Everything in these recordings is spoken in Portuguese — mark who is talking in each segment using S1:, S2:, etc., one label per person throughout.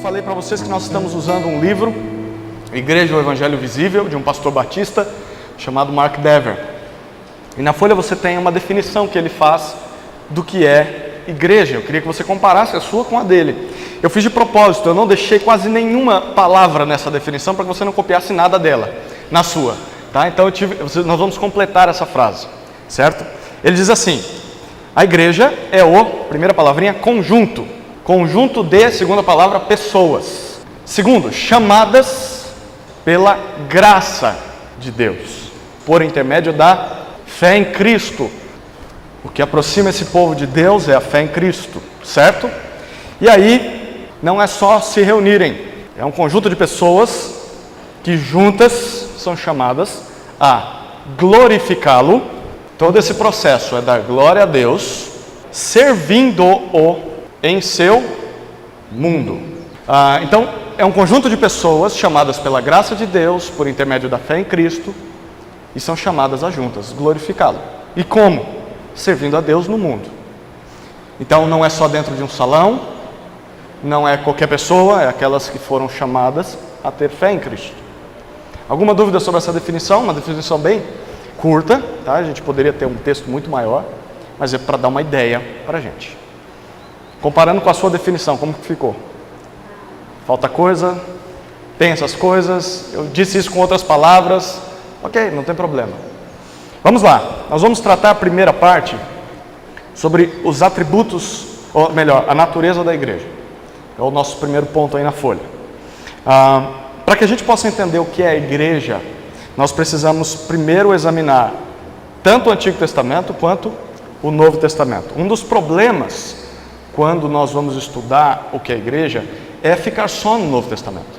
S1: falei para vocês que nós estamos usando um livro, Igreja, o Evangelho Visível, de um pastor batista chamado Mark Dever. E na folha você tem uma definição que ele faz do que é igreja. Eu queria que você comparasse a sua com a dele. Eu fiz de propósito, eu não deixei quase nenhuma palavra nessa definição para que você não copiasse nada dela, na sua. Tá? Então nós vamos completar essa frase, certo? Ele diz assim: a igreja é primeira palavrinha, conjunto. Conjunto de, segunda palavra, pessoas. Segundo, chamadas pela graça de Deus, por intermédio da fé em Cristo. O que aproxima esse povo de Deus é a fé em Cristo, certo? E aí, não é só se reunirem, é um conjunto de pessoas que juntas são chamadas a glorificá-lo. Todo esse processo é dar glória a Deus, servindo-o em seu mundo. Então, é um conjunto de pessoas chamadas pela graça de Deus, por intermédio da fé em Cristo, e são chamadas a juntas glorificá-lo. E como? Servindo a Deus no mundo. Então, não é só dentro de um salão, não é qualquer pessoa, é aquelas que foram chamadas a ter fé em Cristo. Alguma dúvida sobre essa definição? Uma definição bem curta, tá? A gente poderia ter um texto muito maior, mas é para dar uma ideia para a gente. Comparando com a sua definição, como que ficou? Falta coisa? Tem essas coisas? Eu disse isso com outras palavras? Ok, não tem problema. Vamos lá, nós vamos tratar a primeira parte sobre os atributos, ou melhor, a natureza da igreja. É o nosso primeiro ponto aí na folha. Para que a gente possa entender o que é a igreja, nós precisamos primeiro examinar tanto o Antigo Testamento quanto o Novo Testamento. Um dos problemas quando nós vamos estudar o que é a igreja é ficar só no Novo Testamento.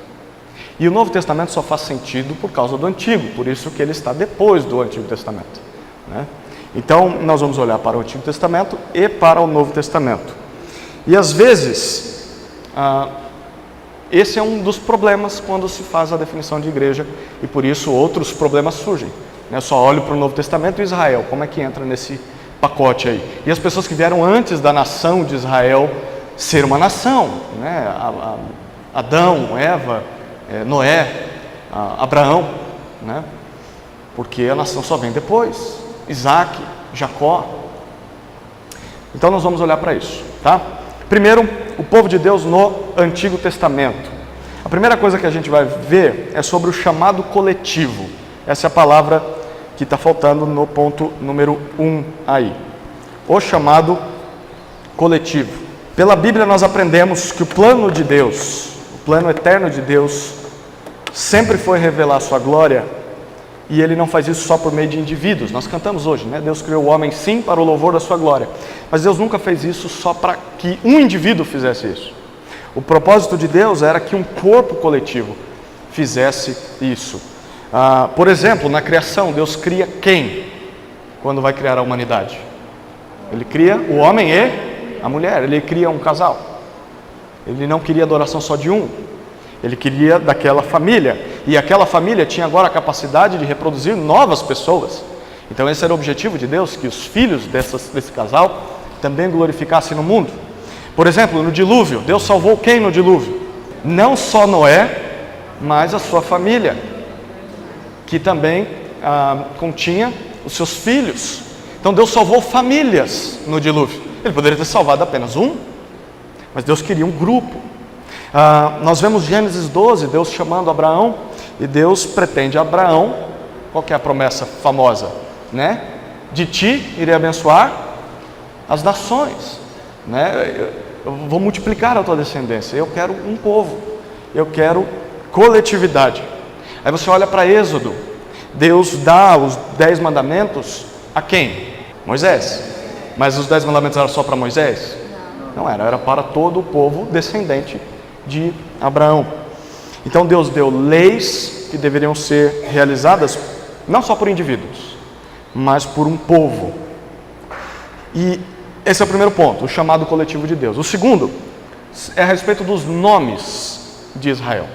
S1: E o Novo Testamento só faz sentido por causa do Antigo, por isso que ele está depois do Antigo Testamento, né? Então, nós vamos olhar para o Antigo Testamento e para o Novo Testamento. E às vezes, esse é um dos problemas quando se faz a definição de igreja, e por isso outros problemas surgem. Eu só olho para o Novo Testamento e Israel, como é que entra nesse pacote aí? E as pessoas que vieram antes da nação de Israel ser uma nação, né? Adão, Eva, Noé, Abraão, né? Porque a nação só vem depois. Isaac, Jacó. Então nós vamos olhar para isso, tá? Primeiro, o povo de Deus no Antigo Testamento. A primeira coisa que a gente vai ver é sobre o chamado coletivo. Essa é a palavra que está faltando no ponto número 1 aí. O chamado coletivo. Pela Bíblia nós aprendemos que o plano de Deus, o plano eterno de Deus, sempre foi revelar a sua glória, e Ele não faz isso só por meio de indivíduos. Nós cantamos hoje, né? Deus criou o homem sim para o louvor da sua glória, mas Deus nunca fez isso só para que um indivíduo fizesse isso. O propósito de Deus era que um corpo coletivo fizesse isso. Por exemplo, na criação, Deus cria quem? Quando vai criar a humanidade? Ele cria o homem e a mulher, Ele cria um casal. Ele não queria adoração só de um, Ele queria daquela família, e aquela família tinha agora a capacidade de reproduzir novas pessoas. Então esse era o objetivo de Deus, que os filhos desse casal também glorificassem no mundo. Por exemplo, no dilúvio, Deus salvou quem no dilúvio? Não só Noé, mas a sua família, que também continha os seus filhos. Então Deus salvou famílias no dilúvio. Ele poderia ter salvado apenas um, mas Deus queria um grupo. Nós vemos Gênesis 12, Deus chamando Abraão, e Deus pretende a Abraão, qual que é a promessa famosa, né? De ti irei abençoar as nações, né? Eu vou multiplicar a tua descendência. Eu quero um povo, eu quero coletividade. Aí você olha para Êxodo, Deus dá os 10 mandamentos a quem? Moisés. Mas os 10 mandamentos eram só para Moisés? Não era para todo o povo descendente de Abraão. Então Deus deu leis que deveriam ser realizadas não só por indivíduos, mas por um povo. E esse é o primeiro ponto, o chamado coletivo de Deus. O segundo é a respeito dos nomes de Israel.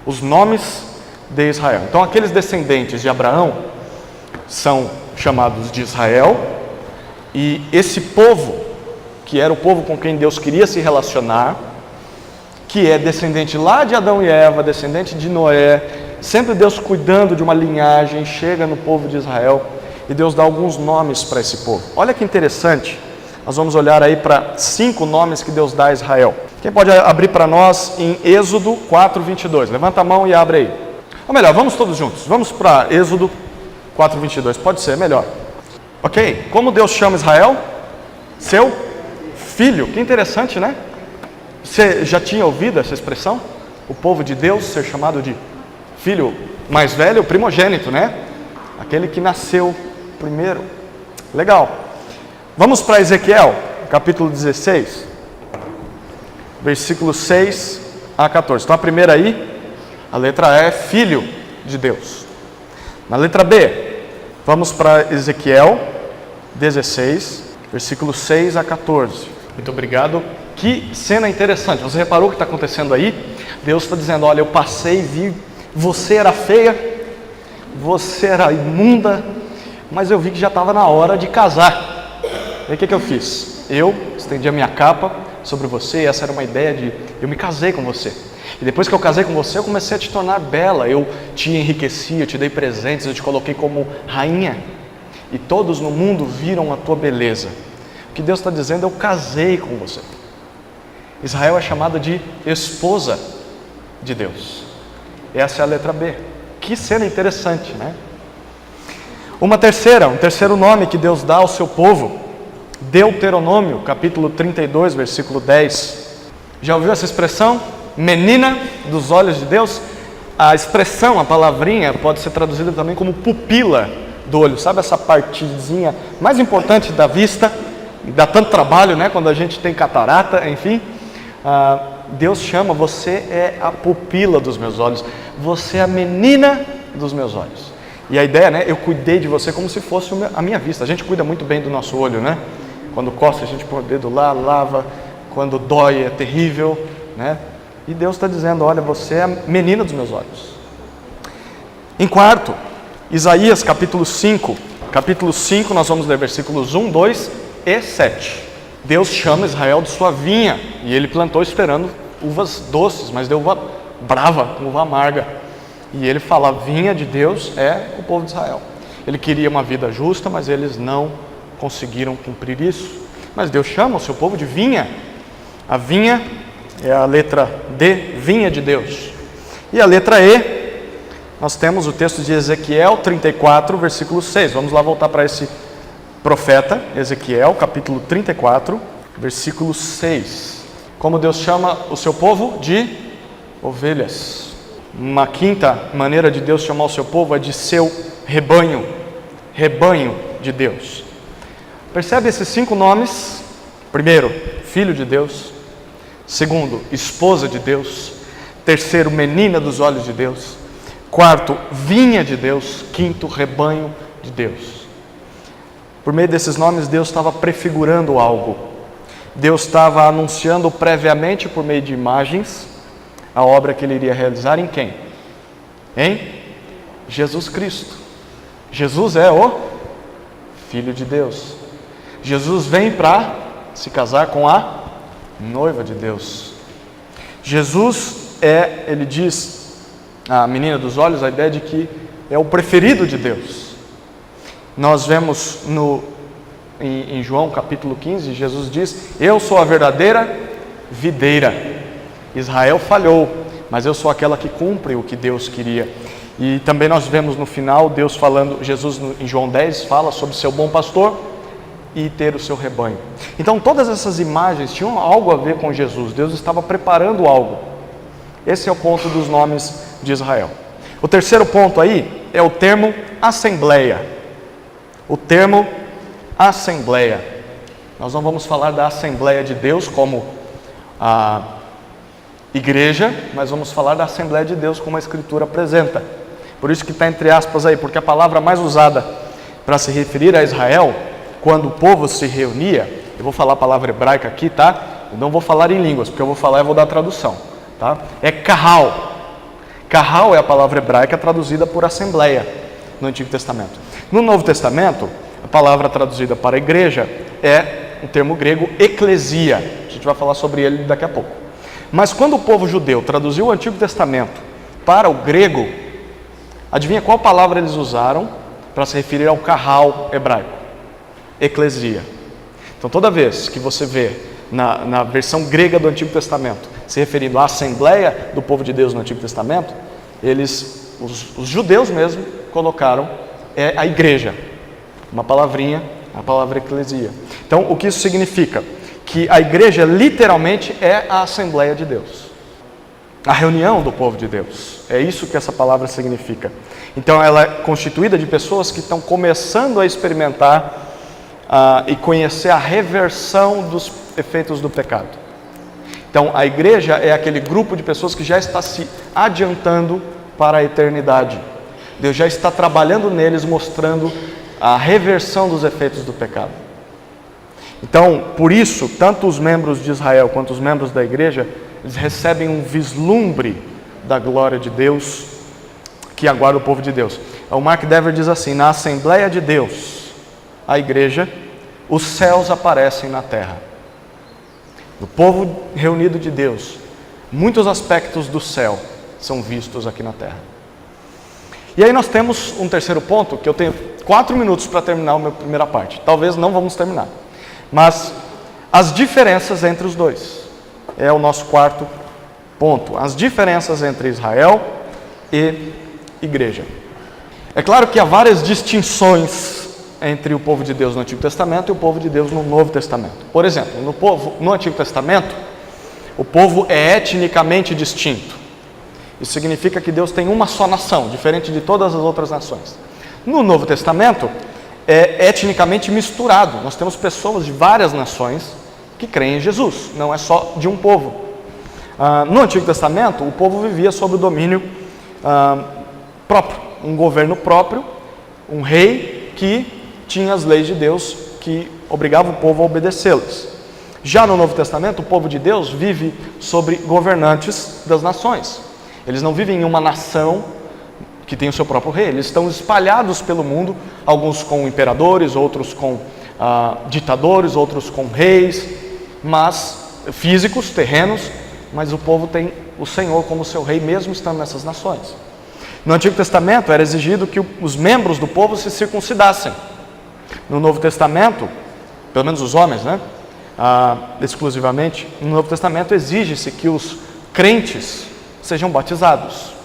S1: Os nomes de Israel. Então aqueles descendentes de Abraão são chamados de Israel, e esse povo, que era o povo com quem Deus queria se relacionar, que é descendente lá de Adão e Eva, descendente de Noé, sempre Deus cuidando de uma linhagem, chega no povo de Israel e Deus dá alguns nomes para esse povo. Olha que interessante, nós vamos olhar aí para 5 nomes que Deus dá a Israel. Quem pode abrir para nós em Êxodo 4:22? Levanta a mão e abre aí. Ou melhor, vamos todos juntos, vamos para Êxodo 4:22, pode ser melhor. Ok, como Deus chama Israel? Seu filho. Que interessante, né? Você já tinha ouvido essa expressão? O povo de Deus ser chamado de filho mais velho, primogênito, né? Aquele que nasceu primeiro. Legal. Vamos para Ezequiel, capítulo 16, versículos 6 a 14. Então a primeira aí, a letra E é filho de Deus. Na letra B, vamos para Ezequiel 16, versículos 6 a 14. Muito obrigado. Que cena interessante. Você reparou o que está acontecendo aí? Deus está dizendo, olha, eu passei e vi, você era feia, você era imunda, mas eu vi que já estava na hora de casar. E aí o que eu fiz? Eu estendi a minha capa sobre você, e essa era uma ideia de, eu me casei com você. E depois que eu casei com você, eu comecei a te tornar bela, eu te enriqueci, eu te dei presentes, eu te coloquei como rainha. E todos no mundo viram a tua beleza. O que Deus está dizendo, eu casei com você. Israel é chamada de esposa de Deus. Essa é a letra B. Que cena interessante, né? Um terceiro nome que Deus dá ao seu povo, Deuteronômio, capítulo 32, versículo 10. Já ouviu essa expressão? Menina dos olhos de Deus? A expressão, a palavrinha, pode ser traduzida também como pupila do olho. Sabe essa partezinha mais importante da vista? Dá tanto trabalho, né? Quando a gente tem catarata, enfim. Deus chama, você é a pupila dos meus olhos. Você é a menina dos meus olhos. E a ideia, né? Eu cuidei de você como se fosse a minha vista. A gente cuida muito bem do nosso olho, né? Quando coça, a gente põe o dedo lá, lava. Quando dói, é terrível, né? E Deus está dizendo, olha, você é a menina dos meus olhos. Em quarto, Isaías capítulo 5. Capítulo 5, nós vamos ler versículos 1, 2 e 7. Deus chama Israel de sua vinha, e ele plantou esperando uvas doces, mas deu uva brava, uva amarga. E ele fala, a vinha de Deus é o povo de Israel. Ele queria uma vida justa, mas eles não conseguiram cumprir isso. Mas Deus chama o seu povo de vinha. A vinha é a letra D, vinha de Deus. E a letra E, nós temos o texto de Ezequiel 34, versículo 6. Vamos lá voltar para esse profeta, Ezequiel, capítulo 34, versículo 6. Como Deus chama o seu povo? De ovelhas. Uma quinta maneira de Deus chamar o seu povo é de seu rebanho. Rebanho de Deus. Percebe esses 5 nomes? Primeiro, filho de Deus. Segundo, esposa de Deus. Terceiro, menina dos olhos de Deus. Quarto, vinha de Deus. Quinto, rebanho de Deus. Por meio desses nomes, Deus estava prefigurando algo. Deus estava anunciando previamente, por meio de imagens, a obra que ele iria realizar em quem? Em Jesus Cristo. Jesus é o Filho de Deus. Jesus vem para se casar com a noiva de Deus. Jesus é, ele diz, a menina dos olhos, a ideia de que é o preferido de Deus. Nós vemos em João capítulo 15, Jesus diz, eu sou a verdadeira videira. Israel falhou, mas eu sou aquela que cumpre o que Deus queria. E também nós vemos no final, Deus falando, Jesus em João 10 fala sobre ser o bom pastor e ter o seu rebanho. Então todas essas imagens tinham algo a ver com Jesus. Deus estava preparando algo. Esse é o ponto dos nomes de Israel. O terceiro ponto aí é o termo assembleia. O termo assembleia. Nós não vamos falar da Assembleia de Deus como a igreja, mas vamos falar da Assembleia de Deus como a Escritura apresenta. Por isso que está entre aspas aí, porque a palavra mais usada para se referir a Israel, quando o povo se reunia, eu vou falar a palavra hebraica aqui, tá? Eu não vou falar em línguas, porque eu vou falar e vou dar a tradução, tá? É kahal. Kahal é a palavra hebraica traduzida por assembleia no Antigo Testamento. No Novo Testamento, a palavra traduzida para igreja é o termo grego eclesia. A gente vai falar sobre ele daqui a pouco. Mas quando o povo judeu traduziu o Antigo Testamento para o grego, adivinha qual palavra eles usaram para se referir ao carral hebraico? Eclesia. Então toda vez que você vê na versão grega do Antigo Testamento se referindo à Assembleia do povo de Deus no Antigo Testamento, os judeus mesmo colocaram a igreja, uma palavrinha, a palavra eclesia. Então o que isso significa? Que a igreja literalmente é a Assembleia de Deus, a reunião do povo de Deus. É isso que essa palavra significa. Então ela é constituída de pessoas que estão começando a experimentar e conhecer a reversão dos efeitos do pecado. Então a igreja é aquele grupo de pessoas que já está se adiantando para a eternidade. Deus já está trabalhando neles, mostrando a reversão dos efeitos do pecado. Então, por isso, tanto os membros de Israel quanto os membros da igreja, eles recebem um vislumbre da glória de Deus que aguarda o povo de Deus. O Mark Dever diz assim: na Assembleia de Deus, a igreja, os céus aparecem na terra. No povo reunido de Deus, muitos aspectos do céu são vistos aqui na terra. E aí nós temos um terceiro ponto, que eu tenho 4 minutos para terminar a minha primeira parte. Talvez não vamos terminar. Mas as diferenças entre os dois é o nosso quarto ponto. As diferenças entre Israel e igreja. É claro que há várias distinções entre o povo de Deus no Antigo Testamento e o povo de Deus no Novo Testamento. Por exemplo, no Antigo Testamento, o povo é etnicamente distinto. Isso significa que Deus tem uma só nação, diferente de todas as outras nações. No Novo Testamento, é etnicamente misturado. Nós temos pessoas de várias nações que creem em Jesus, não é só de um povo. No Antigo Testamento, o povo vivia sob o domínio próprio, um governo próprio, um rei que tinha as leis de Deus que obrigava o povo a obedecê-las. Já no Novo Testamento, o povo de Deus vive sobre governantes das nações. Eles não vivem em uma nação que tem o seu próprio rei, eles estão espalhados pelo mundo, alguns com imperadores, outros com ditadores, outros com reis, mas físicos, terrenos, mas o povo tem o Senhor como seu rei, mesmo estando nessas nações. No Antigo Testamento era exigido que os membros do povo se circuncidassem. No Novo Testamento, pelo menos os homens, exclusivamente, no Novo Testamento exige-se que os crentes sejam batizados.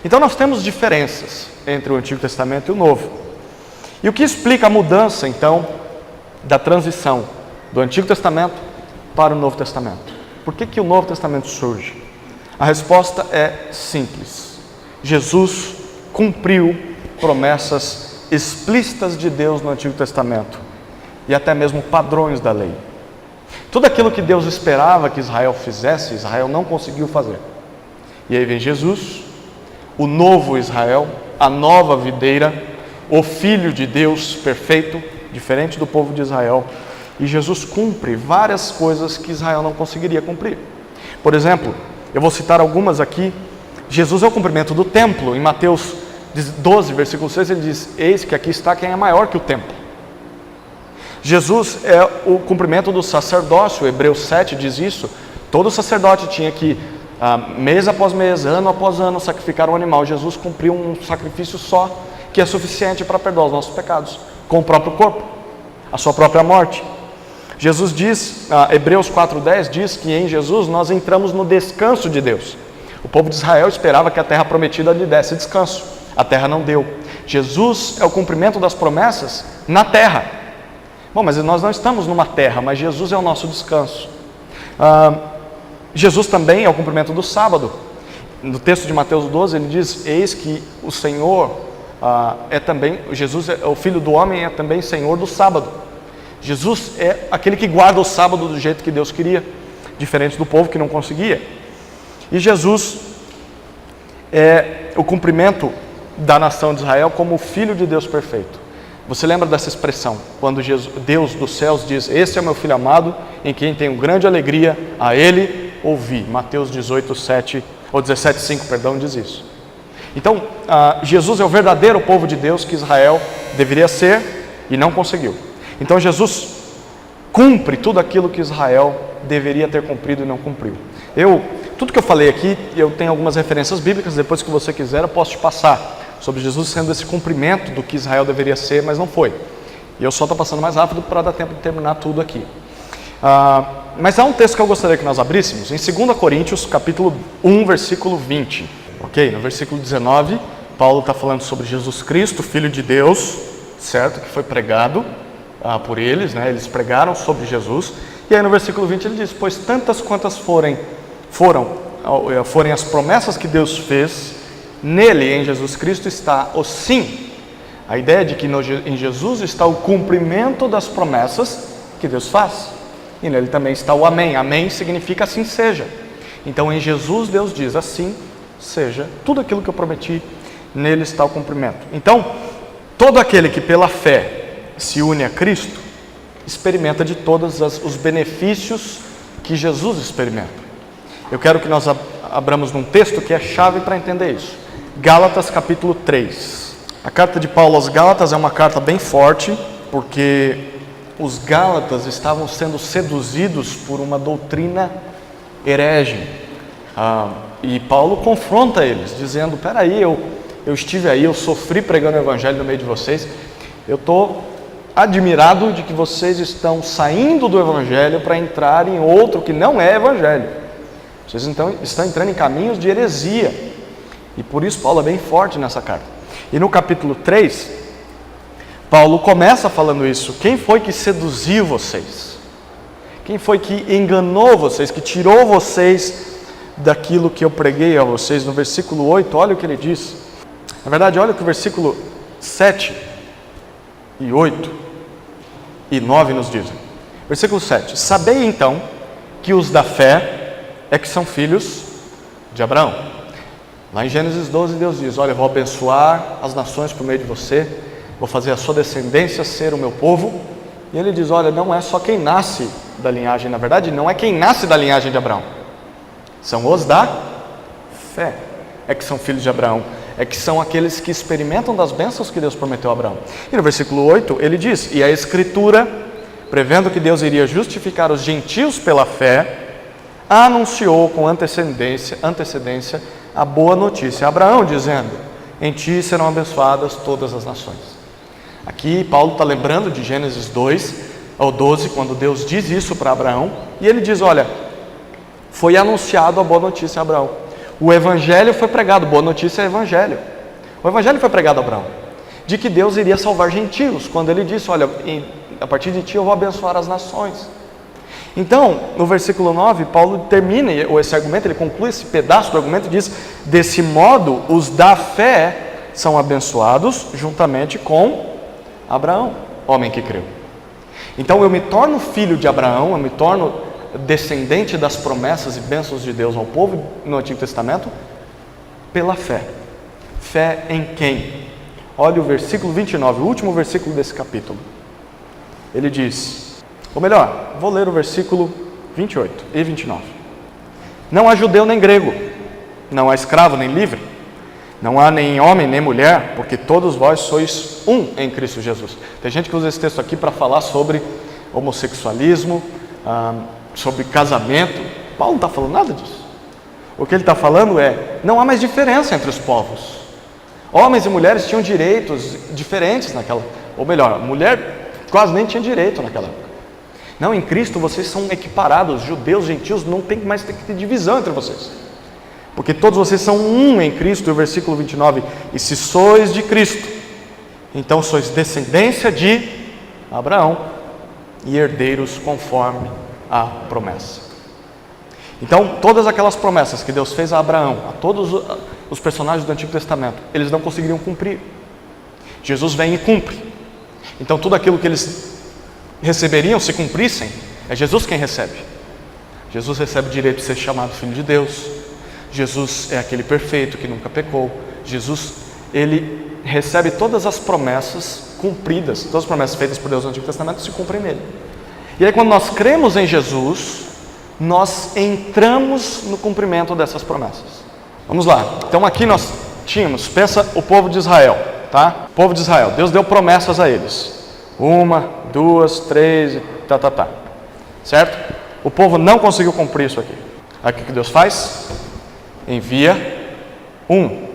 S1: Então nós temos diferenças entre o Antigo Testamento e o Novo. E o que explica a mudança, então, da transição do Antigo Testamento para o Novo Testamento? Por que o Novo Testamento surge? A resposta é simples. Jesus cumpriu promessas explícitas de Deus no Antigo Testamento e até mesmo padrões da lei. Tudo aquilo que Deus esperava que Israel fizesse, Israel não conseguiu fazer. E aí vem Jesus, o novo Israel, a nova videira, o Filho de Deus perfeito, diferente do povo de Israel. E Jesus cumpre várias coisas que Israel não conseguiria cumprir. Por exemplo, eu vou citar algumas aqui. Jesus é o cumprimento do templo. Em Mateus 12, versículo 6, ele diz: eis que aqui está quem é maior que o templo. Jesus é o cumprimento do sacerdócio. Hebreus 7 diz isso. Todo sacerdote tinha que, mês após mês, ano após ano, sacrificar um animal. Jesus cumpriu um sacrifício só, que é suficiente para perdoar os nossos pecados, com o próprio corpo, a sua própria morte. Jesus diz, Hebreus 4:10 diz que em Jesus nós entramos no descanso de Deus. O povo de Israel esperava que a terra prometida lhe desse descanso. A terra não deu. Jesus é o cumprimento das promessas na terra. Bom, mas nós não estamos numa terra, mas Jesus é o nosso descanso. Jesus também é o cumprimento do sábado. No texto de Mateus 12, ele diz: eis que o Senhor é também, Jesus, o Filho do Homem, é também Senhor do sábado. Jesus é aquele que guarda o sábado do jeito que Deus queria, diferente do povo que não conseguia. E Jesus é o cumprimento da nação de Israel como o Filho de Deus perfeito. Você lembra dessa expressão? Quando Deus dos céus diz: esse é o meu Filho amado, em quem tenho grande alegria, a Ele ouvi. Mateus 17:5, diz isso. Então, Jesus é o verdadeiro povo de Deus que Israel deveria ser e não conseguiu. Então Jesus cumpre tudo aquilo que Israel deveria ter cumprido e não cumpriu. tudo que eu falei aqui, eu tenho algumas referências bíblicas, depois que você quiser eu posso te passar, sobre Jesus sendo esse cumprimento do que Israel deveria ser, mas não foi. E eu só estou passando mais rápido para dar tempo de terminar tudo aqui. Mas há um texto que eu gostaria que nós abríssemos, em 2 Coríntios, capítulo 1, versículo 20. Ok? No versículo 19, Paulo está falando sobre Jesus Cristo, Filho de Deus, certo? Que foi pregado por eles, né? Eles pregaram sobre Jesus. E aí no versículo 20 ele diz: pois tantas quantas forem as promessas que Deus fez, nele, em Jesus Cristo, está o sim. A ideia de que em Jesus está o cumprimento das promessas que Deus faz. E nele também está o amém. Amém significa assim seja. Então em Jesus Deus diz assim seja. Tudo aquilo que eu prometi, nele está o cumprimento. Então, todo aquele que pela fé se une a Cristo, experimenta de todos os benefícios que Jesus experimenta. Eu quero que nós abramos num texto que é chave para entender isso. Gálatas capítulo 3. A carta de Paulo aos Gálatas é uma carta bem forte, porque os Gálatas estavam sendo seduzidos por uma doutrina herege. E Paulo confronta eles, dizendo: peraí, eu estive aí, eu sofri pregando o evangelho no meio de vocês, eu estou admirado de que vocês estão saindo do evangelho para entrar em outro que não é evangelho. Vocês então estão entrando em caminhos de heresia. E por isso Paulo é bem forte nessa carta. E no capítulo 3, Paulo começa falando isso. Quem foi que seduziu vocês? Quem foi que enganou vocês, que tirou vocês daquilo que eu preguei a vocês? No versículo 8, olha o que ele diz. Na verdade, olha o que o versículo 7 e 8 e 9 nos dizem. Versículo 7. Sabei então que os da fé é que são filhos de Abraão. Lá em Gênesis 12, Deus diz: olha, eu vou abençoar as nações por meio de você, vou fazer a sua descendência ser o meu povo. E ele diz: olha, não é só quem nasce da linhagem, na verdade, não é quem nasce da linhagem de Abraão, são os da fé, é que são filhos de Abraão, é que são aqueles que experimentam das bênçãos que Deus prometeu a Abraão. E no versículo 8, ele diz: e a Escritura, prevendo que Deus iria justificar os gentios pela fé, anunciou com antecedência a boa notícia a Abraão, dizendo: em ti serão abençoadas todas as nações. Aqui Paulo está lembrando de Gênesis 2 ao 12, quando Deus diz isso para Abraão, e ele diz: olha, foi anunciado a boa notícia a Abraão. O evangelho foi pregado, boa notícia é evangelho. O evangelho foi pregado a Abraão, de que Deus iria salvar gentios, quando ele disse: olha, a partir de ti eu vou abençoar as nações. Então, no versículo 9, Paulo termina esse argumento, ele conclui esse pedaço do argumento e diz: desse modo, os da fé são abençoados juntamente com Abraão, homem que creu. Então, eu me torno filho de Abraão, eu me torno descendente das promessas e bênçãos de Deus ao povo no Antigo Testamento, pela fé. Fé em quem? Olha o versículo 29, o último versículo desse capítulo. Ele diz... Ou melhor, vou ler o versículo 28 e 29. Não há judeu nem grego, não há escravo nem livre, não há nem homem nem mulher, porque todos vós sois um em Cristo Jesus. Tem gente que usa esse texto aqui para falar sobre homossexualismo, sobre casamento. Paulo não está falando nada disso. O que ele está falando é: não há mais diferença entre os povos. Homens e mulheres tinham direitos diferentes naquela... Ou melhor, mulher quase nem tinha direito naquela época. Não, em Cristo vocês são equiparados, judeus, gentios, não tem mais que ter divisão entre vocês. Porque todos vocês são um em Cristo. E o versículo 29, e se sois de Cristo, então sois descendência de Abraão e herdeiros conforme a promessa. Então, todas aquelas promessas que Deus fez a Abraão, a todos os personagens do Antigo Testamento, eles não conseguiriam cumprir. Jesus vem e cumpre. Então, tudo aquilo que eles receberiam se cumprissem, é Jesus quem recebe. Jesus recebe o direito de ser chamado Filho de Deus. Jesus é aquele perfeito que nunca pecou. Jesus, ele recebe todas as promessas cumpridas, todas as promessas feitas por Deus no Antigo Testamento se cumprem nele. E aí, quando nós cremos em Jesus, nós entramos no cumprimento dessas promessas. Vamos lá. Então aqui nós tínhamos, pensa o povo de Israel, tá? O povo de Israel, Deus deu promessas a eles. 1, 2, 3, Certo? O povo não conseguiu cumprir isso aqui. Aí o que Deus faz? envia um,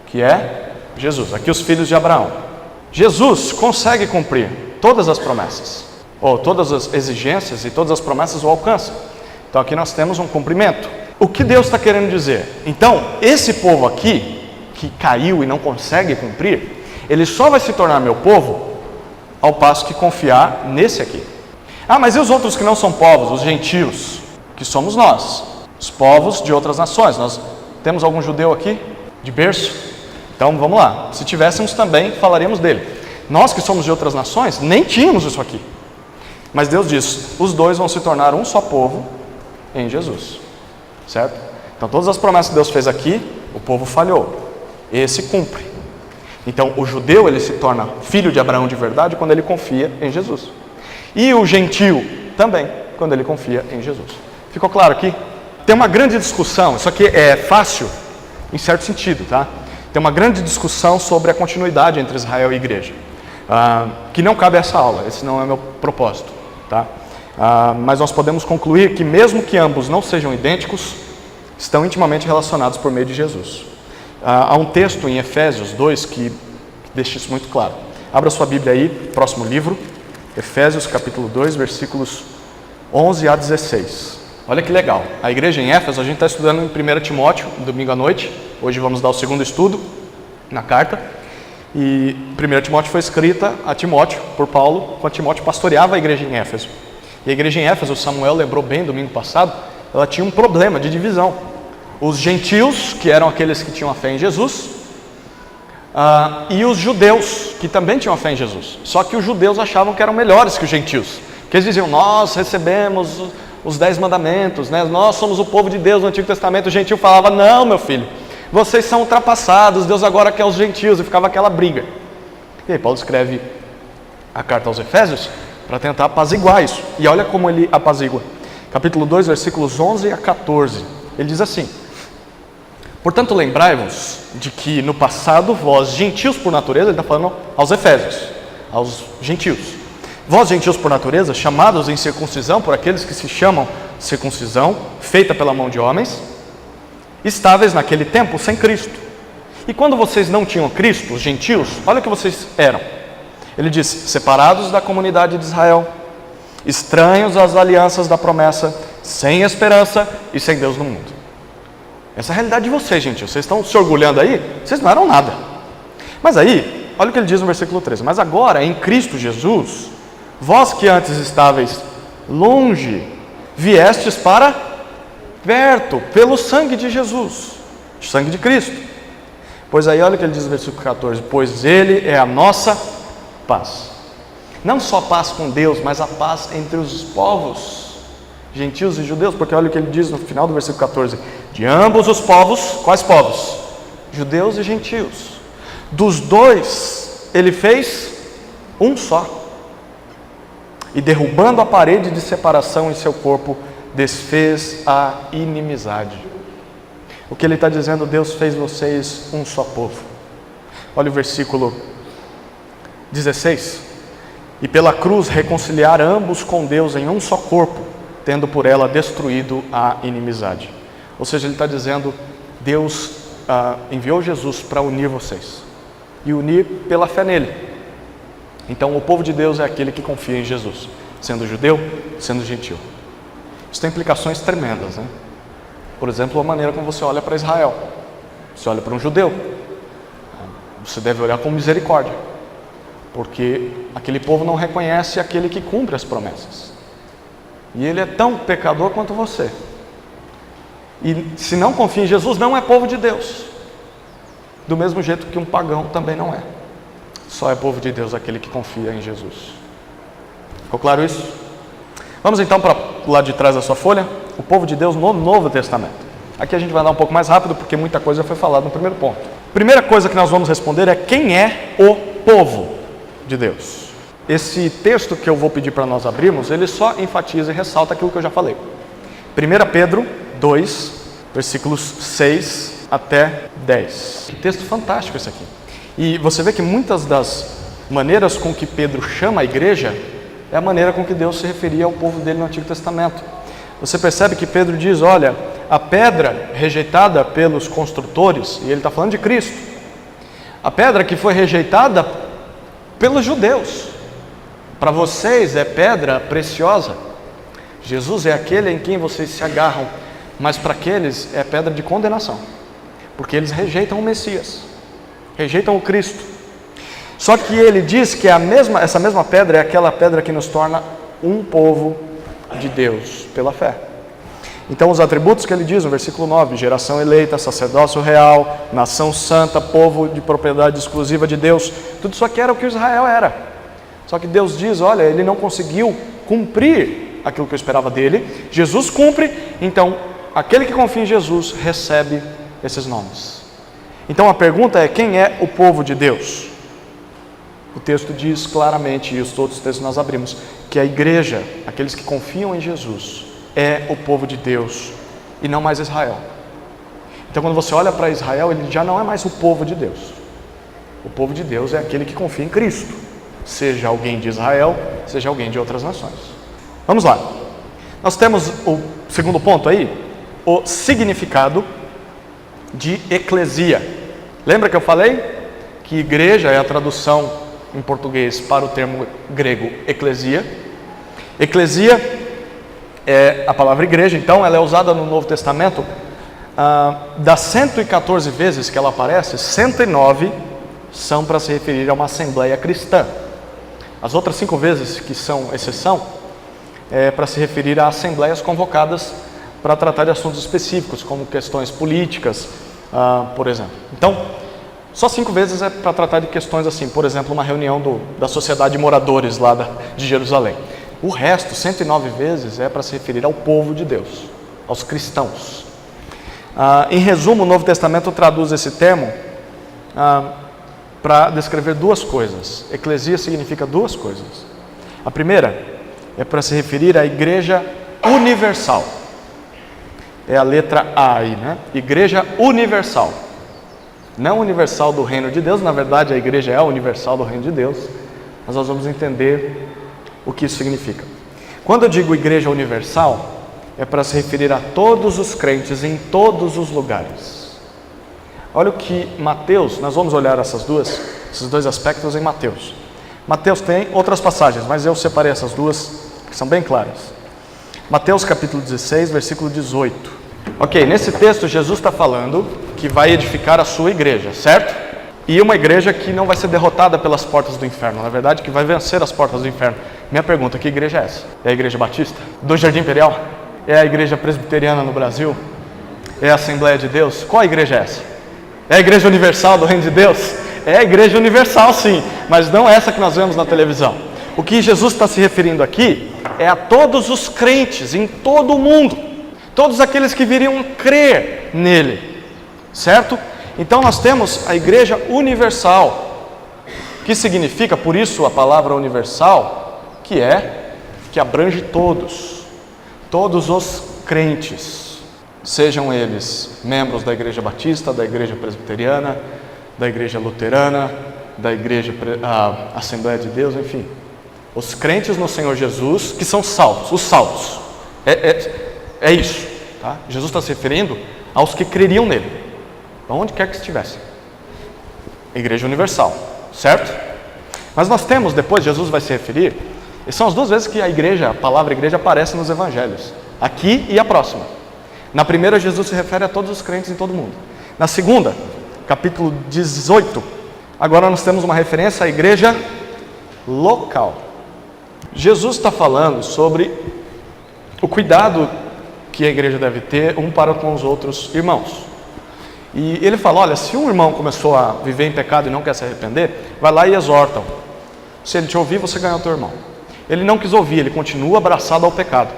S1: que é Jesus. Aqui os filhos de Abraão. Jesus consegue cumprir todas as promessas, ou todas as exigências e todas as promessas o alcançam. Então aqui nós temos um cumprimento. O que Deus está querendo dizer? Então, esse povo aqui, que caiu e não consegue cumprir, ele só vai se tornar meu povo ao passo que confiar nesse aqui. Ah, mas e os outros que não são povos, os gentios, que somos nós, os povos de outras nações? Nós temos algum judeu aqui, de berço? Então vamos lá, se tivéssemos também, falaríamos dele. Nós que somos de outras nações, nem tínhamos isso aqui. Mas Deus diz, os dois vão se tornar um só povo em Jesus. Certo? Então todas as promessas que Deus fez aqui, o povo falhou. Esse cumpre. Então o judeu, ele se torna filho de Abraão de verdade quando ele confia em Jesus. E o gentio também, quando ele confia em Jesus. Ficou claro aqui? Tem uma grande discussão, isso aqui é fácil em certo sentido, tá? Tem uma grande discussão sobre a continuidade entre Israel e igreja, que não cabe a essa aula, esse não é meu propósito, tá? Mas nós podemos concluir que mesmo que ambos não sejam idênticos, estão intimamente relacionados por meio de Jesus. Há um texto em Efésios 2 que deixa isso muito claro. Abra sua Bíblia aí, próximo livro, Efésios capítulo 2, versículos 11 a 16. Olha que legal, a igreja em Éfeso, a gente está estudando em 1 Timóteo, domingo à noite. Hoje vamos dar o segundo estudo na carta. E 1 Timóteo foi escrita a Timóteo, por Paulo, quando Timóteo pastoreava a igreja em Éfeso. E a igreja em Éfeso, Samuel lembrou bem domingo passado, ela tinha um problema de divisão. Os gentios, que eram aqueles que tinham a fé em Jesus, e os judeus, que também tinham a fé em Jesus. Só que os judeus achavam que eram melhores que os gentios. Porque eles diziam, nós recebemos os 10 mandamentos, né? Nós somos o povo de Deus no Antigo Testamento. O gentio falava, não, meu filho, vocês são ultrapassados, Deus agora quer os gentios, e ficava aquela briga. E aí Paulo escreve a carta aos Efésios para tentar apaziguar isso. E olha como ele apazigua. Capítulo 2, versículos 11 a 14. Ele diz assim, portanto lembrai-vos de que no passado vós, gentios por natureza, ele está falando aos Efésios, aos gentios. Vós, gentios por natureza, chamados em circuncisão por aqueles que se chamam circuncisão, feita pela mão de homens, estáveis naquele tempo sem Cristo. E quando vocês não tinham Cristo, os gentios, olha o que vocês eram. Ele diz, separados da comunidade de Israel, estranhos às alianças da promessa, sem esperança e sem Deus no mundo. Essa é a realidade de vocês, gentios. Vocês estão se orgulhando aí? Vocês não eram nada. Mas aí, olha o que ele diz no versículo 13. Mas agora, em Cristo Jesus, vós que antes estáveis longe, viestes para perto, pelo sangue de Jesus, o sangue de Cristo. Pois aí, olha o que ele diz no versículo 14. Pois Ele é a nossa paz. Não só paz com Deus, mas a paz entre os povos, gentios e judeus. Porque olha o que ele diz no final do versículo 14. De ambos os povos, quais povos? Judeus e gentios. Dos dois, ele fez um só. E derrubando a parede de separação em seu corpo, desfez a inimizade. O que ele está dizendo, Deus fez vocês um só povo. Olha o versículo 16. E pela cruz reconciliar ambos com Deus em um só corpo, tendo por ela destruído a inimizade. Ou seja, ele está dizendo, Deus enviou Jesus para unir vocês. E unir pela fé nele. Então o povo de Deus é aquele que confia em Jesus, sendo judeu, sendo gentil. Isso tem implicações tremendas, né? Por exemplo, a maneira como você olha para Israel. Você olha para um judeu, você deve olhar com misericórdia, porque aquele povo não reconhece aquele que cumpre as promessas. E ele é tão pecador quanto você. E se não confia em Jesus, não é povo de Deus. Do mesmo jeito que um pagão também não é. Só é povo de Deus aquele que confia em Jesus. Ficou claro isso? Vamos então para o lado de trás da sua folha. O povo de Deus no Novo Testamento. Aqui a gente vai dar um pouco mais rápido, porque muita coisa foi falada no primeiro ponto. Primeira coisa que nós vamos responder é quem é o povo de Deus. Esse texto que eu vou pedir para nós abrirmos, ele só enfatiza e ressalta aquilo que eu já falei. 1 Pedro 2, versículos 6 até 10. Que texto fantástico esse aqui. E você vê que muitas das maneiras com que Pedro chama a igreja é a maneira com que Deus se referia ao povo dele no Antigo Testamento. Você percebe que Pedro diz, olha, a pedra rejeitada pelos construtores, e ele está falando de Cristo, a pedra que foi rejeitada pelos judeus, para vocês é pedra preciosa. Jesus é aquele em quem vocês se agarram, mas para aqueles é pedra de condenação, porque eles rejeitam o Messias, rejeitam o Cristo. Só que ele diz que essa mesma pedra é aquela pedra que nos torna um povo de Deus pela fé. Então os atributos que ele diz no versículo 9, geração eleita, sacerdócio real, nação santa, povo de propriedade exclusiva de Deus, tudo isso aqui era o que Israel era. Só que Deus diz, olha, ele não conseguiu cumprir aquilo que eu esperava dele, Jesus cumpre, então aquele que confia em Jesus recebe esses nomes. Então a pergunta é, quem é o povo de Deus? O texto diz claramente, e os outros textos nós abrimos, que a igreja, aqueles que confiam em Jesus, é o povo de Deus e não mais Israel. Então quando você olha para Israel, ele já não é mais o povo de Deus. O povo de Deus é aquele que confia em Cristo, seja alguém de Israel, seja alguém de outras nações. Vamos lá. Nós temos o segundo ponto aí, o significado de eclesia. Lembra que eu falei que igreja é a tradução em português para o termo grego eclesia? Eclesia é a palavra igreja, então ela é usada no Novo Testamento, das 114 vezes que ela aparece, 109 são para se referir a uma assembleia cristã. As outras 5 vezes que são exceção, é para se referir a assembleias convocadas para tratar de assuntos específicos, como questões políticas, por exemplo. Então, só 5 vezes é para tratar de questões assim, por exemplo, uma reunião da sociedade de moradores lá de Jerusalém. O resto, 109 vezes, é para se referir ao povo de Deus, aos cristãos. Em resumo, o Novo Testamento traduz esse termo para descrever 2 coisas. Eclesia significa 2 coisas. A primeira é para se referir à igreja universal. É a letra A aí, né? Igreja universal. Não universal do reino de Deus, na verdade a igreja é a universal do reino de Deus, mas nós vamos entender o que isso significa. Quando eu digo igreja universal, é para se referir a todos os crentes em todos os lugares. Olha o que Mateus, nós vamos olhar esses 2 aspectos em Mateus. Mateus tem outras passagens, mas eu separei essas 2 que são bem claras. Mateus capítulo 16, versículo 18. Ok, nesse texto Jesus está falando que vai edificar a sua igreja, certo? E uma igreja que não vai ser derrotada pelas portas do inferno, na verdade que vai vencer as portas do inferno. Minha pergunta, que igreja é essa? É a Igreja Batista? Do Jardim Imperial? É a Igreja Presbiteriana no Brasil? É a Assembleia de Deus? Qual igreja é essa? É a Igreja Universal do Reino de Deus? É a Igreja Universal sim, mas não essa que nós vemos na televisão. O que Jesus está se referindo aqui é a todos os crentes em todo o mundo, todos aqueles que viriam crer nele, certo? Então nós temos a Igreja Universal, que significa, por isso a palavra universal, que abrange todos os crentes, sejam eles membros da Igreja Batista, da Igreja Presbiteriana, da Igreja Luterana, da Igreja Assembleia de Deus, enfim. Os crentes no Senhor Jesus, que são salvos, os salvos. É isso, tá? Jesus está se referindo aos que creriam nele, onde quer que estivessem. Igreja Universal, certo? Mas nós temos, depois Jesus vai se referir, e são as 2 vezes que a palavra igreja aparece nos evangelhos, aqui e a próxima. Na primeira, Jesus se refere a todos os crentes em todo o mundo. Na segunda, capítulo 18, agora nós temos uma referência à igreja local. Jesus está falando sobre o cuidado que a igreja deve ter um para com os outros irmãos. E ele fala, olha, se um irmão começou a viver em pecado e não quer se arrepender, vai lá e exorta-o. Se ele te ouvir, você ganha o teu irmão. Ele não quis ouvir, ele continua abraçado ao pecado.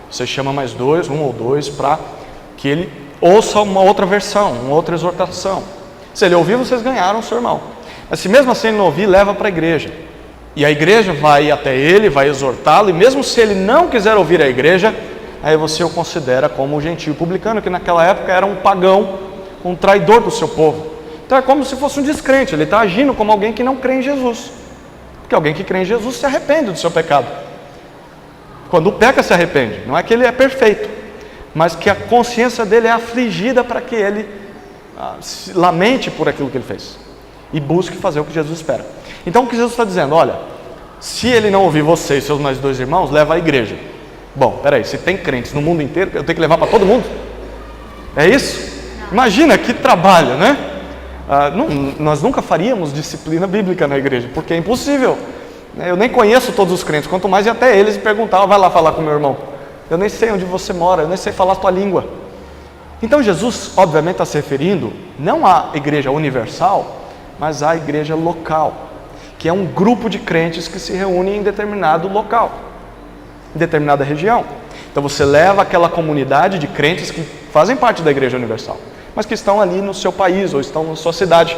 S1: Você chama mais 2, 1 ou 2, para que ele ouça uma outra versão, uma outra exortação. Se ele ouvir, vocês ganharam o seu irmão. Mas se mesmo assim ele não ouvir, leva para a igreja. E a igreja vai até ele, vai exortá-lo, e mesmo se ele não quiser ouvir a igreja, aí você o considera como um gentio publicano, que naquela época era um pagão, um traidor do seu povo. Então é como se fosse um descrente, ele está agindo como alguém que não crê em Jesus. Porque alguém que crê em Jesus se arrepende do seu pecado. Quando peca, se arrepende. Não é que ele é perfeito, mas que a consciência dele é afligida para que ele se lamente por aquilo que ele fez e busque fazer o que Jesus espera. Então o que Jesus está dizendo? Olha, se ele não ouvir você e seus mais 2 irmãos, leva à igreja. Bom, peraí, se tem crentes no mundo inteiro, eu tenho que levar para todo mundo? É isso? Imagina que trabalho, né? Nós nunca faríamos disciplina bíblica na igreja, porque é impossível. Eu nem conheço todos os crentes, quanto mais ir até eles e perguntar, vai lá falar com meu irmão. Eu nem sei onde você mora, eu nem sei falar a tua língua. Então Jesus, obviamente, está se referindo não à igreja universal, mas à igreja local, que é um grupo de crentes que se reúne em determinado local, em determinada região. Então você leva aquela comunidade de crentes que fazem parte da igreja universal, mas que estão ali no seu país ou estão na sua cidade.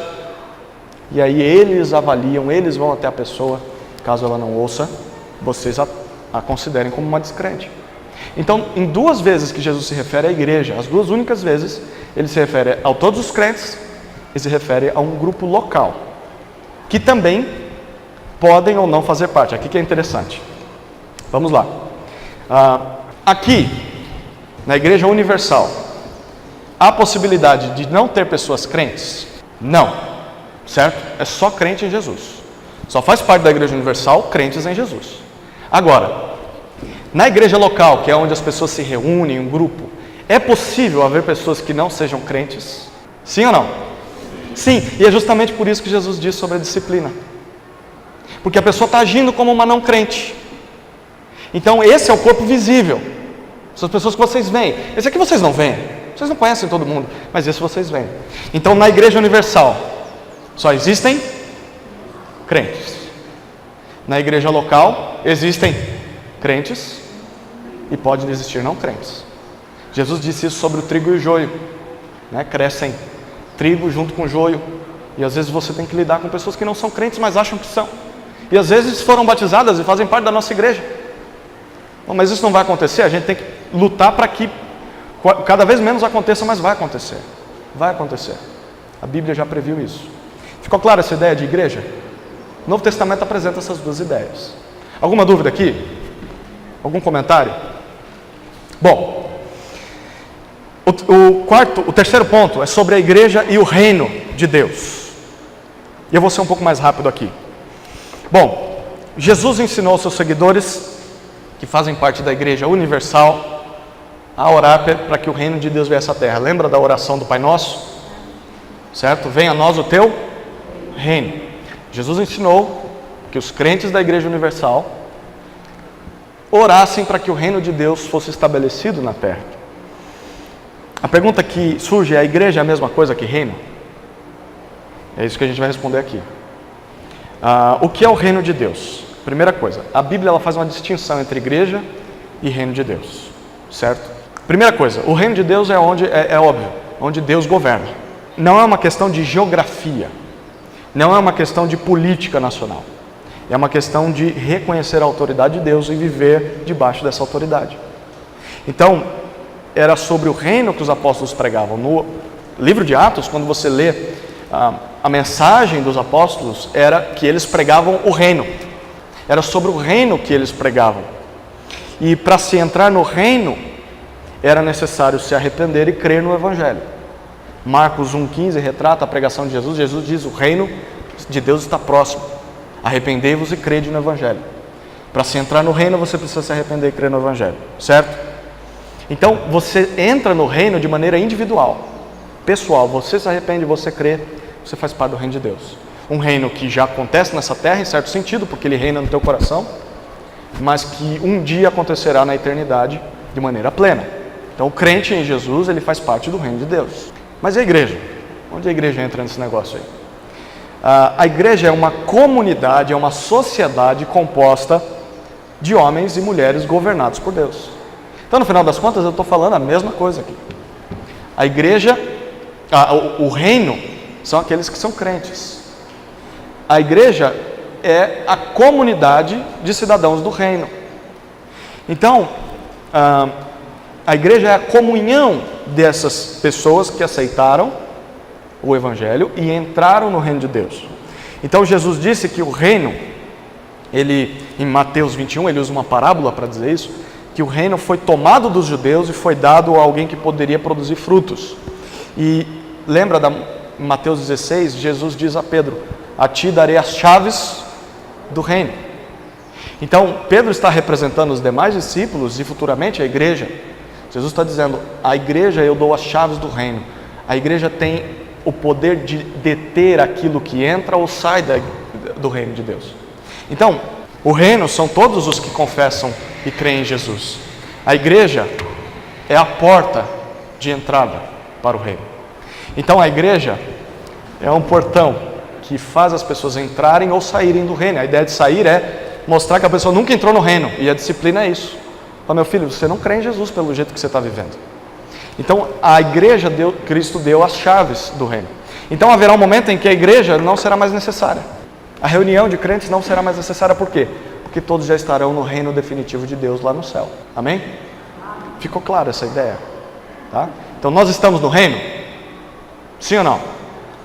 S1: E aí eles avaliam, eles vão até a pessoa, caso ela não ouça, vocês a considerem como uma descrente. Então, em 2 vezes que Jesus se refere à igreja, as 2 únicas vezes, ele se refere a todos os crentes e se refere a um grupo local, que também podem ou não fazer parte. Aqui que é interessante. Vamos lá. Aqui, na igreja universal, há possibilidade de não ter pessoas crentes? Não, certo? É só crente em Jesus. Só faz parte da igreja universal crentes em Jesus. Agora, na igreja local, que é onde as pessoas se reúnem, um grupo, é possível haver pessoas que não sejam crentes? Sim ou não? Sim, e é justamente por isso que Jesus diz sobre a disciplina. Porque a pessoa está agindo como uma não crente. Então esse é o corpo visível. São as pessoas que vocês veem. Esse aqui vocês não veem. Vocês não conhecem todo mundo, mas esse vocês veem. Então na igreja universal só existem crentes. Na igreja local existem crentes e podem existir não crentes. Jesus disse isso sobre o trigo e o joio, né? Crescem trigo junto com joio, e às vezes você tem que lidar com pessoas que não são crentes, mas acham que são, e às vezes foram batizadas e fazem parte da nossa igreja. Bom, mas isso não vai acontecer. A gente tem que lutar para que cada vez menos aconteça, mas vai acontecer. Vai acontecer. A Bíblia já previu isso. Ficou clara essa ideia de igreja? O Novo Testamento apresenta essas 2 ideias. Alguma dúvida aqui? Algum comentário? Bom, o terceiro ponto é sobre a igreja e o reino de Deus. E eu vou ser um pouco mais rápido aqui. Bom, Jesus ensinou aos seus seguidores, que fazem parte da igreja universal, a orar para que o reino de Deus viesse à terra. Lembra da oração do Pai Nosso? Certo? Venha a nós o teu reino. Jesus ensinou que os crentes da igreja universal orassem para que o reino de Deus fosse estabelecido na terra. A pergunta que surge é: a igreja é a mesma coisa que reino? É isso que a gente vai responder aqui. O que é o reino de Deus? Primeira coisa, a Bíblia ela faz uma distinção entre igreja e reino de Deus, certo? Primeira coisa, o reino de Deus é onde, é óbvio, onde Deus governa. Não é uma questão de geografia, não é uma questão de política nacional. É uma questão de reconhecer a autoridade de Deus e viver debaixo dessa autoridade. Então, era sobre o reino que os apóstolos pregavam. No livro de Atos, quando você lê a mensagem dos apóstolos, era que eles pregavam o reino. Era sobre o reino que eles pregavam. E para se entrar no reino, era necessário se arrepender e crer no Evangelho. Marcos 1,15 retrata a pregação de Jesus. Jesus diz: o reino de Deus está próximo. Arrependei-vos e crede no Evangelho. Para se entrar no reino, você precisa se arrepender e crer no Evangelho, certo? Então, você entra no reino de maneira individual, pessoal. Você se arrepende, você crê, você faz parte do reino de Deus. Um reino que já acontece nessa terra, em certo sentido, porque ele reina no teu coração, mas que um dia acontecerá na eternidade de maneira plena. Então, o crente em Jesus, ele faz parte do reino de Deus. Mas e a igreja? Onde a igreja entra nesse negócio aí? A igreja é uma comunidade, é uma sociedade composta de homens e mulheres governados por Deus. Então, no final das contas, eu estou falando a mesma coisa aqui. A igreja, o reino, são aqueles que são crentes. A igreja é a comunidade de cidadãos do reino. Então, a igreja é a comunhão dessas pessoas que aceitaram o Evangelho e entraram no reino de Deus. Então, Jesus disse que o reino, em Mateus 21, ele usa uma parábola para dizer isso, que o reino foi tomado dos judeus e foi dado a alguém que poderia produzir frutos. E lembra da Mateus 16, Jesus diz a Pedro: a ti darei as chaves do reino. Então, Pedro está representando os demais discípulos e futuramente a igreja. Jesus está dizendo: a igreja, eu dou as chaves do reino. A igreja tem o poder de deter aquilo que entra ou sai do reino de Deus. Então, o reino são todos os que confessam e creem em Jesus. A igreja é a porta de entrada para o reino. Então, a igreja é um portão que faz as pessoas entrarem ou saírem do reino. A ideia de sair é mostrar que a pessoa nunca entrou no reino, e a disciplina é isso. Fala: meu filho, você não crê em Jesus pelo jeito que você está vivendo. Então, a igreja, Cristo deu as chaves do reino. Então, haverá um momento em que a igreja não será mais necessária. A reunião de crentes não será mais necessária. Por quê? Porque todos já estarão no reino definitivo de Deus lá no céu. Amém? Ficou clara essa ideia? Tá? Então, nós estamos no reino? Sim ou não?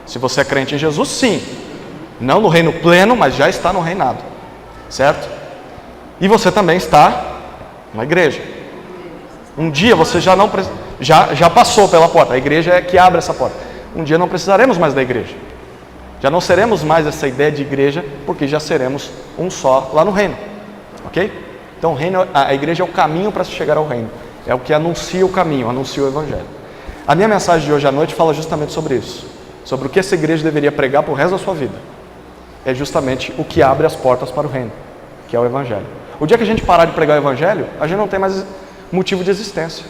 S1: Se você é crente em Jesus, sim. Não no reino pleno, mas já está no reinado. Certo? E você também está na igreja. Um dia você já passou pela porta. A igreja é que abre essa porta. Um dia não precisaremos mais da igreja. Já não seremos mais essa ideia de igreja, porque já seremos um só lá no reino. Ok? Então a igreja é o caminho para se chegar ao reino. É o que anuncia o caminho, anuncia o evangelho. A minha mensagem de hoje à noite fala justamente sobre isso. Sobre o que essa igreja deveria pregar para o resto da sua vida. É justamente o que abre as portas para o reino, que é o evangelho. O dia que a gente parar de pregar o evangelho, a gente não tem mais motivo de existência.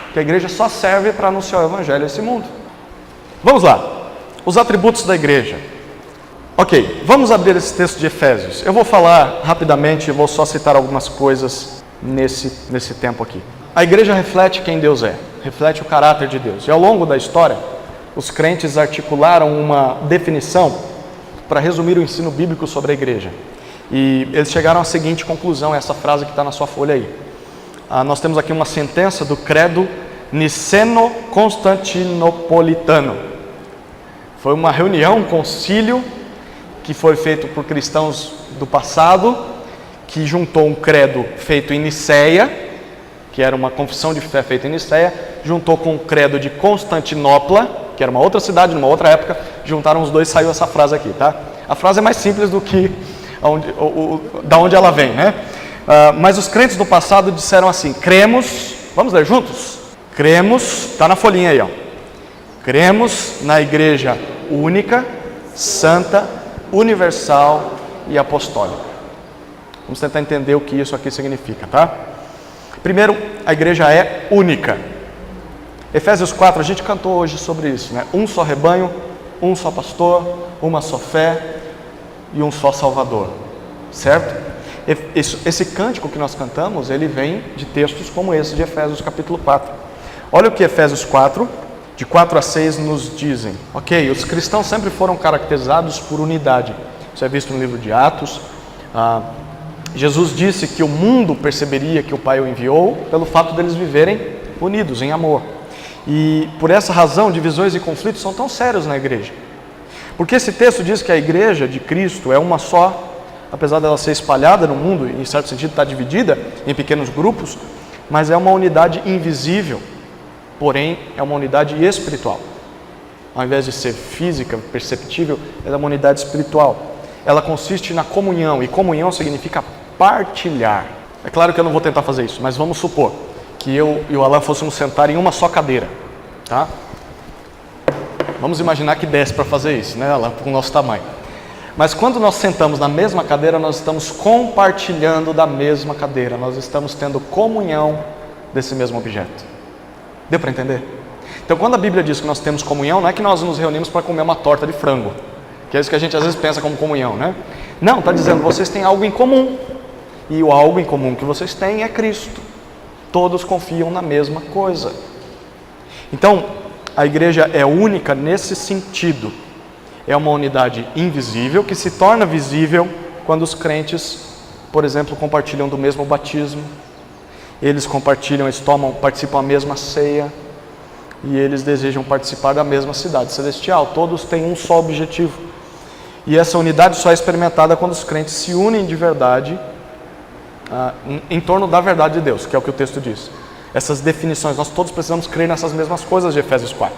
S1: Porque a igreja só serve para anunciar o evangelho a esse mundo. Vamos lá. Os atributos da igreja. Ok, vamos abrir esse texto de Efésios. Eu vou falar rapidamente, vou só citar algumas coisas nesse tempo aqui. A igreja reflete quem Deus é, reflete o caráter de Deus. E ao longo da história, os crentes articularam uma definição para resumir o ensino bíblico sobre a igreja. E eles chegaram à seguinte conclusão, essa frase que está na sua folha aí. Nós temos aqui uma sentença do credo niceno-constantinopolitano. Foi uma reunião, um concílio, que foi feito por cristãos do passado, que juntou um credo feito em Niceia, que era uma confissão de fé feita em Niceia, juntou com o credo de Constantinopla, que era uma outra cidade, numa outra época, juntaram os dois e saiu essa frase aqui, tá? A frase é mais simples do que da onde ela vem, né? Mas os crentes do passado disseram assim: cremos, vamos ler juntos? Cremos, está na folhinha aí, ó. Cremos na igreja única, santa, universal e apostólica. Vamos tentar entender o que isso aqui significa, tá? Primeiro, a igreja é única. Efésios 4, a gente cantou hoje sobre isso, né? Um só rebanho, um só pastor, uma só fé e um só Salvador, certo? Esse cântico que nós cantamos, ele vem de textos como esse de Efésios capítulo 4. Olha o que Efésios 4, de 4 a 6 nos dizem. Ok, os cristãos sempre foram caracterizados por unidade. Isso é visto no livro de Atos. Jesus disse que o mundo perceberia que o Pai o enviou pelo fato deles viverem unidos em amor. E por essa razão, divisões e conflitos são tão sérios na igreja. Porque esse texto diz que a igreja de Cristo é uma só, apesar dela ser espalhada no mundo, e em certo sentido está dividida em pequenos grupos, mas é uma unidade invisível, porém é uma unidade espiritual. Ao invés de ser física, perceptível, ela é uma unidade espiritual. Ela consiste na comunhão, e comunhão significa partilhar. É claro que eu não vou tentar fazer isso, mas vamos supor que eu e o Alan fôssemos sentar em uma só cadeira, tá? Vamos imaginar que desse para fazer isso, né, Alan, com o nosso tamanho. Mas quando nós sentamos na mesma cadeira, nós estamos compartilhando da mesma cadeira, nós estamos tendo comunhão desse mesmo objeto. Deu para entender? Então, quando a Bíblia diz que nós temos comunhão, não é que nós nos reunimos para comer uma torta de frango, que é isso que a gente às vezes pensa como comunhão, né? Não, está dizendo, vocês têm algo em comum, e o algo em comum que vocês têm é Cristo. Todos confiam na mesma coisa. Então, a igreja é única nesse sentido. É uma unidade invisível que se torna visível quando os crentes, por exemplo, compartilham do mesmo batismo. Eles compartilham, participam da mesma ceia. E eles desejam participar da mesma cidade celestial. Todos têm um só objetivo. E essa unidade só é experimentada quando os crentes se unem de verdade em torno da verdade de Deus, que é o que o texto diz. Essas definições, nós todos precisamos crer nessas mesmas coisas de Efésios 4.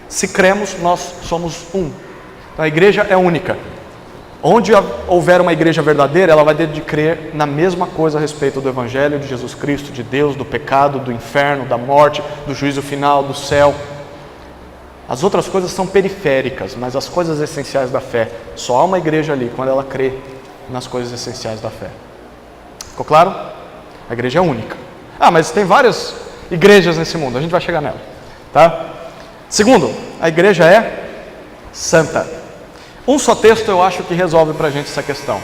S1: Se cremos, nós somos um. Então a igreja é única. Onde houver uma igreja verdadeira, ela vai ter de crer na mesma coisa a respeito do Evangelho de Jesus Cristo, de Deus, do pecado, do inferno, da morte, do juízo final, do céu. As outras coisas são periféricas, mas as coisas essenciais da fé, só há uma igreja ali quando ela crê nas coisas essenciais da fé. Ficou claro? A igreja é única. Mas tem várias igrejas nesse mundo, a gente vai chegar nela. Tá? Segundo, a igreja é santa. Um só texto eu acho que resolve para a gente essa questão.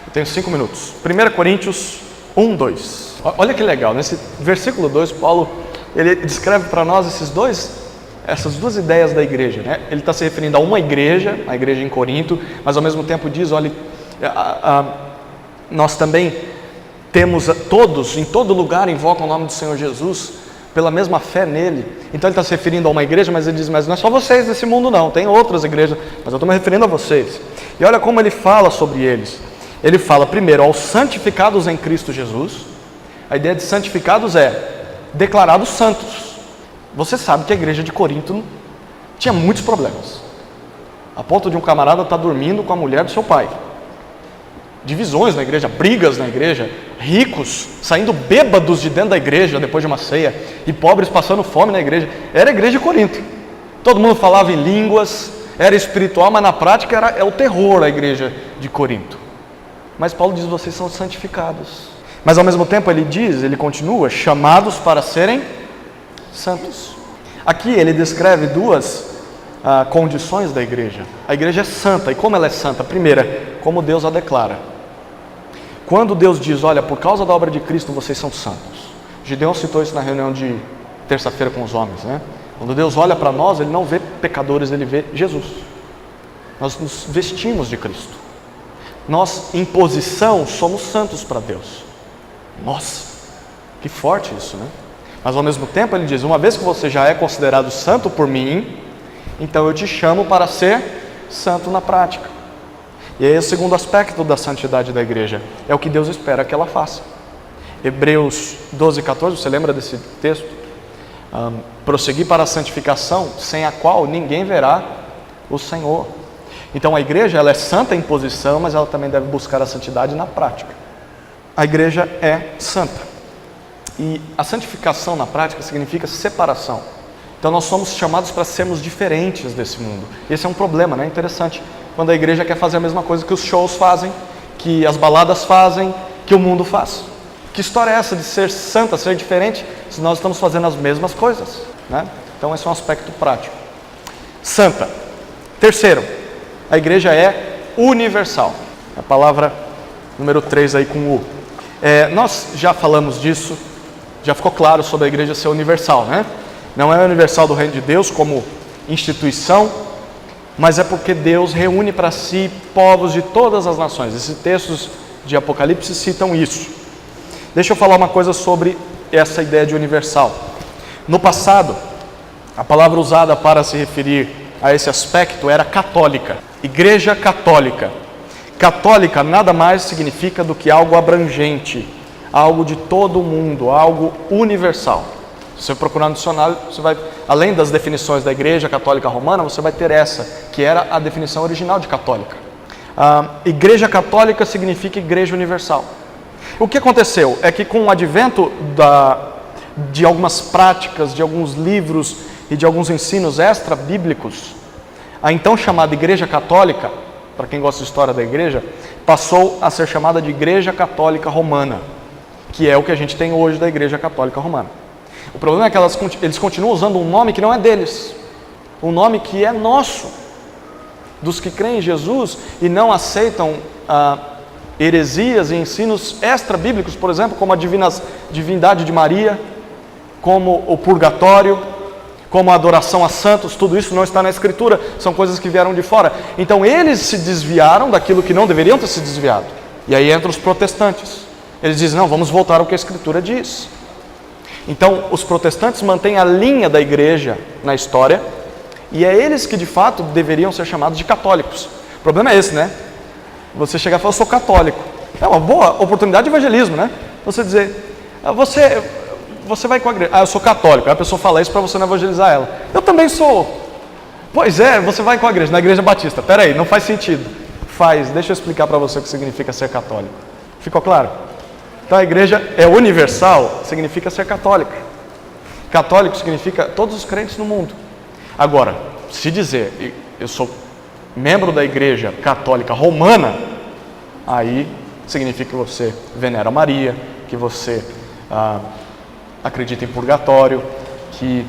S1: Eu tenho 5 minutos. 1 Coríntios 1, 2. Olha que legal, nesse versículo 2, Paulo ele descreve para nós essas duas ideias da igreja. Né? Ele está se referindo a uma igreja, a igreja em Corinto, mas ao mesmo tempo diz, olha, nós também temos todos, em todo lugar, invocam o nome do Senhor Jesus, pela mesma fé nele. Então ele está se referindo a uma igreja, mas ele diz, mas não é só vocês desse mundo não, tem outras igrejas, mas eu estou me referindo a vocês. E olha como ele fala sobre eles. Ele fala primeiro aos santificados em Cristo Jesus. A ideia de santificados é declarados santos. Você sabe que a igreja de Corinto tinha muitos problemas, a ponto de um camarada estar dormindo com a mulher do seu pai. Divisões na igreja, brigas na igreja, ricos saindo bêbados de dentro da igreja depois de uma ceia, e pobres passando fome na igreja. Era a igreja de Corinto. Todo mundo falava em línguas, era espiritual, mas na prática é o terror a igreja de Corinto. Mas Paulo diz, vocês são santificados. Mas ao mesmo tempo ele continua, chamados para serem santos. Aqui ele descreve duas condições da igreja. A igreja é santa, e como ela é santa? A primeira, como Deus a declara. Quando Deus diz, olha, por causa da obra de Cristo vocês são santos. Gideão citou isso na reunião de terça-feira com os homens, né? Quando Deus olha para nós, Ele não vê pecadores, Ele vê Jesus. Nós nos vestimos de Cristo. Nós, em posição, somos santos para Deus. Nossa, que forte isso, né? Mas ao mesmo tempo Ele diz, uma vez que você já é considerado santo por mim, então eu te chamo para ser santo na prática. E aí o segundo aspecto da santidade da igreja é o que Deus espera que ela faça. Hebreus 12, 14, você lembra desse texto? Prosseguir para a santificação, sem a qual ninguém verá o Senhor. Então a igreja ela é santa em posição, mas ela também deve buscar a santidade na prática. A igreja é santa. E a santificação na prática significa separação. Então nós somos chamados para sermos diferentes desse mundo. Esse é um problema, né? Interessante. Quando a igreja quer fazer a mesma coisa que os shows fazem, que as baladas fazem, que o mundo faz. Que história é essa de ser santa, ser diferente, se nós estamos fazendo as mesmas coisas, né? Então esse é um aspecto prático. Santa. Terceiro, a igreja é universal. A palavra número 3 aí com U. Nós já falamos disso, já ficou claro sobre a igreja ser universal, né? Não é universal do reino de Deus como instituição, mas é porque Deus reúne para si povos de todas as nações. Esses textos de Apocalipse citam isso. Deixa eu falar uma coisa sobre essa ideia de universal. No passado, a palavra usada para se referir a esse aspecto era católica, igreja católica. Católica nada mais significa do que algo abrangente, algo de todo o mundo, algo universal. Se você procurar no dicionário, você vai, além das definições da Igreja Católica Romana, você vai ter essa, que era a definição original de católica. Igreja Católica significa Igreja Universal. O que aconteceu é que com o advento de algumas práticas, de alguns livros e de alguns ensinos extra-bíblicos, a então chamada Igreja Católica, para quem gosta de história da Igreja, passou a ser chamada de Igreja Católica Romana, que é o que a gente tem hoje da Igreja Católica Romana. O problema é que eles continuam usando um nome que não é deles, um nome que é nosso, dos que creem em Jesus e não aceitam heresias e ensinos extra-bíblicos, por exemplo, como a divindade de Maria, como o purgatório, como a adoração a santos. Tudo isso não está na Escritura, são coisas que vieram de fora. Então eles se desviaram daquilo que não deveriam ter se desviado. E aí entram os protestantes. Eles dizem, não, vamos voltar ao que a Escritura diz. Então, os protestantes mantêm a linha da igreja na história, e é eles que de fato deveriam ser chamados de católicos. O problema é esse, né? Você chegar e falar, eu sou católico. É uma boa oportunidade de evangelismo, né? Você dizer, você vai com a igreja, eu sou católico, aí a pessoa fala isso para você não evangelizar ela. Eu também sou. Pois é, você vai com a igreja, na igreja batista. Peraí, não faz sentido. Faz, deixa eu explicar para você o que significa ser católico. Ficou claro? Então a igreja é universal, significa ser católica. Católico significa todos os crentes no mundo. Agora, se dizer, eu sou membro da igreja católica romana, aí significa que você venera Maria, que você acredita em purgatório, que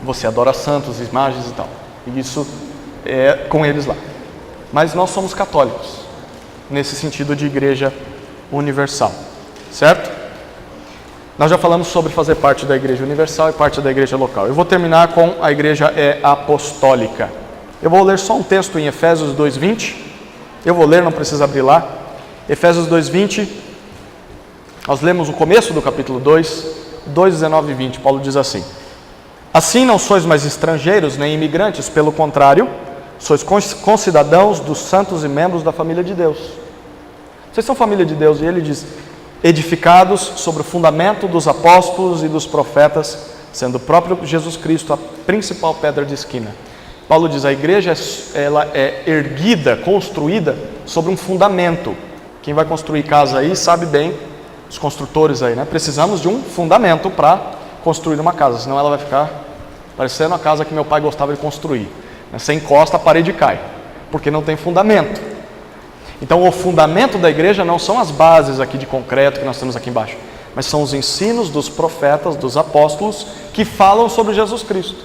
S1: você adora santos, imagens e tal. E isso é com eles lá. Mas nós somos católicos, nesse sentido de igreja universal, certo? Nós já falamos sobre fazer parte da igreja universal e parte da igreja local. Eu vou terminar com a igreja apostólica. Eu vou ler só um texto em Efésios 2:20. Eu vou ler, não precisa abrir lá. Efésios 2:20. Nós lemos o começo do capítulo 2, 19 e 20. Paulo diz assim: assim não sois mais estrangeiros nem imigrantes, pelo contrário, sois concidadãos dos santos e membros da família de Deus. Vocês são família de Deus, e ele diz, edificados sobre o fundamento dos apóstolos e dos profetas, sendo o próprio Jesus Cristo a principal pedra de esquina. Paulo diz, a igreja ela é erguida, construída sobre um fundamento. Quem vai construir casa aí sabe bem, os construtores aí, né? Precisamos de um fundamento para construir uma casa, senão ela vai ficar parecendo a casa que meu pai gostava de construir. Você encosta, a parede cai, porque não tem fundamento. Então o fundamento da igreja não são as bases aqui de concreto que nós temos aqui embaixo, mas são os ensinos dos profetas, dos apóstolos, que falam sobre Jesus Cristo.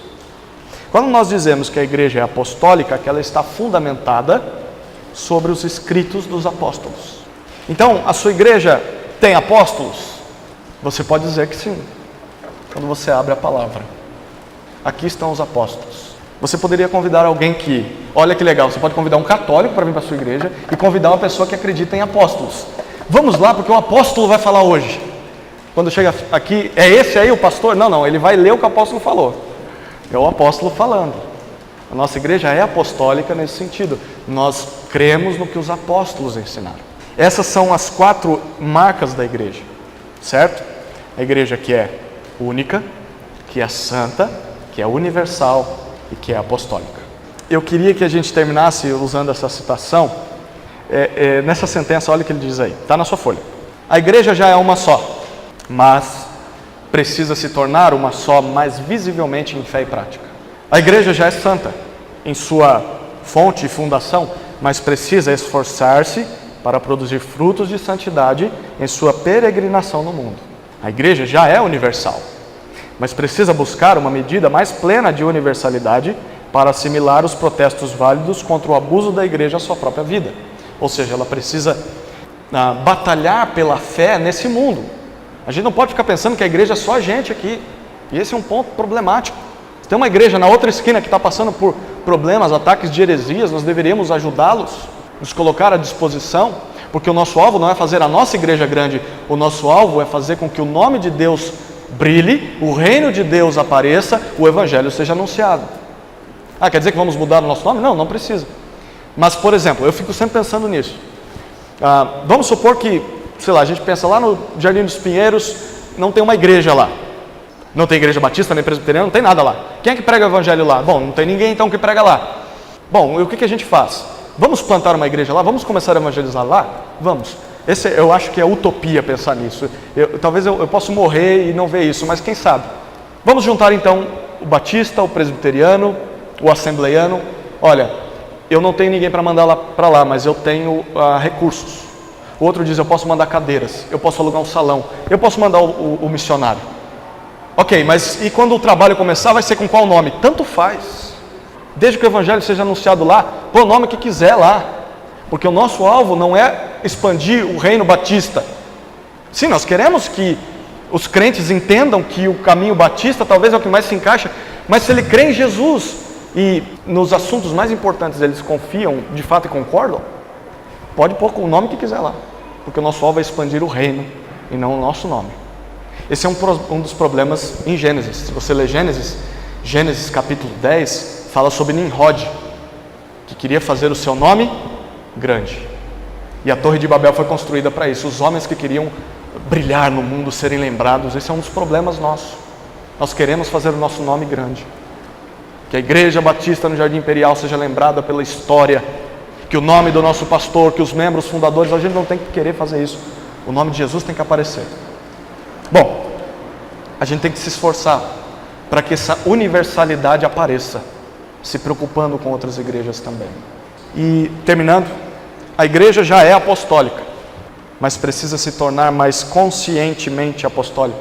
S1: Quando nós dizemos que a igreja é apostólica, que ela está fundamentada sobre os escritos dos apóstolos. Então, a sua igreja tem apóstolos? Você pode dizer que sim, quando você abre a palavra. Aqui estão os apóstolos. Você poderia convidar alguém que, olha que legal, você pode convidar um católico para vir para a sua igreja e convidar uma pessoa que acredita em apóstolos. Vamos lá, porque o apóstolo vai falar hoje. Quando chega aqui, é esse aí o pastor? Não, ele vai ler o que o apóstolo falou. É o apóstolo falando. A nossa igreja é apostólica nesse sentido. Nós cremos no que os apóstolos ensinaram. Essas são as 4 marcas da igreja, certo? A igreja que é única, que é santa, que é universal e que é apostólica. Eu queria que a gente terminasse usando essa citação, nessa sentença, olha o que ele diz aí, está na sua folha. A igreja já é uma só, mas precisa se tornar uma só mais visivelmente em fé e prática. A igreja já é santa em sua fonte e fundação, mas precisa esforçar-se para produzir frutos de santidade em sua peregrinação no mundo. A igreja já é universal, mas precisa buscar uma medida mais plena de universalidade para assimilar os protestos válidos contra o abuso da igreja à sua própria vida. Ou seja, ela precisa batalhar pela fé nesse mundo. A gente não pode ficar pensando que a igreja é só a gente aqui. E esse é um ponto problemático. Se tem uma igreja na outra esquina que está passando por problemas, ataques de heresias, nós deveríamos ajudá-los, nos colocar à disposição, porque o nosso alvo não é fazer a nossa igreja grande, o nosso alvo é fazer com que o nome de Deus brilhe, o reino de Deus apareça, o evangelho seja anunciado. Quer dizer que vamos mudar o nosso nome? Não, não precisa. Mas, por exemplo, eu fico sempre pensando nisso. Vamos supor que, sei lá, a gente pensa lá no Jardim dos Pinheiros, não tem uma igreja lá. Não tem igreja batista, nem presbiteriana, não tem nada lá. Quem é que prega o evangelho lá? Bom, não tem ninguém então que prega lá. Bom, e o que a gente faz? Vamos plantar uma igreja lá? Vamos começar a evangelizar lá? Vamos. Eu acho que é utopia pensar nisso. Talvez eu possa morrer e não ver isso, mas quem sabe? Vamos juntar então o batista, o presbiteriano, o assembleiano. Olha, eu não tenho ninguém para mandar para lá, mas eu tenho recursos. O outro diz, eu posso mandar cadeiras, eu posso alugar um salão, eu posso mandar o missionário. Ok, mas e quando o trabalho começar, vai ser com qual nome? Tanto faz. Desde que o evangelho seja anunciado lá, põe o nome que quiser lá. Porque o nosso alvo não é expandir o reino batista. Sim, nós queremos que os crentes entendam que o caminho batista talvez é o que mais se encaixa, mas se ele crê em Jesus e nos assuntos mais importantes eles confiam de fato e concordam, pode pôr o nome que quiser lá. Porque o nosso alvo é expandir o reino e não o nosso nome. Esse é um dos problemas em Gênesis. Se você ler Gênesis capítulo 10, fala sobre Nimrod, que queria fazer o seu nome grande. E a Torre de Babel foi construída para isso. Os homens que queriam brilhar no mundo, serem lembrados, esse é um dos problemas nossos. Nós queremos fazer o nosso nome grande. Que a Igreja Batista no Jardim Imperial seja lembrada pela história, que o nome do nosso pastor, que os membros fundadores, a gente não tem que querer fazer isso. O nome de Jesus tem que aparecer. Bom, a gente tem que se esforçar para que essa universalidade apareça, se preocupando com outras igrejas também. E terminando, a igreja já é apostólica, mas precisa se tornar mais conscientemente apostólica,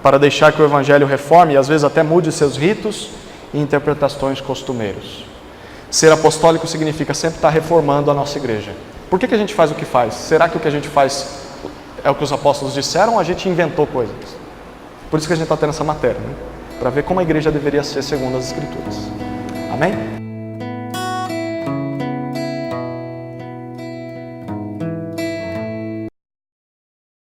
S1: para deixar que o Evangelho reforme e às vezes até mude seus ritos e interpretações costumeiros. Ser apostólico significa sempre estar reformando a nossa igreja. Por que a gente faz o que faz? Será que o que a gente faz é o que os apóstolos disseram ou a gente inventou coisas? Por isso que a gente está tendo essa matéria, né? Para ver como a igreja deveria ser segundo as Escrituras. Amém?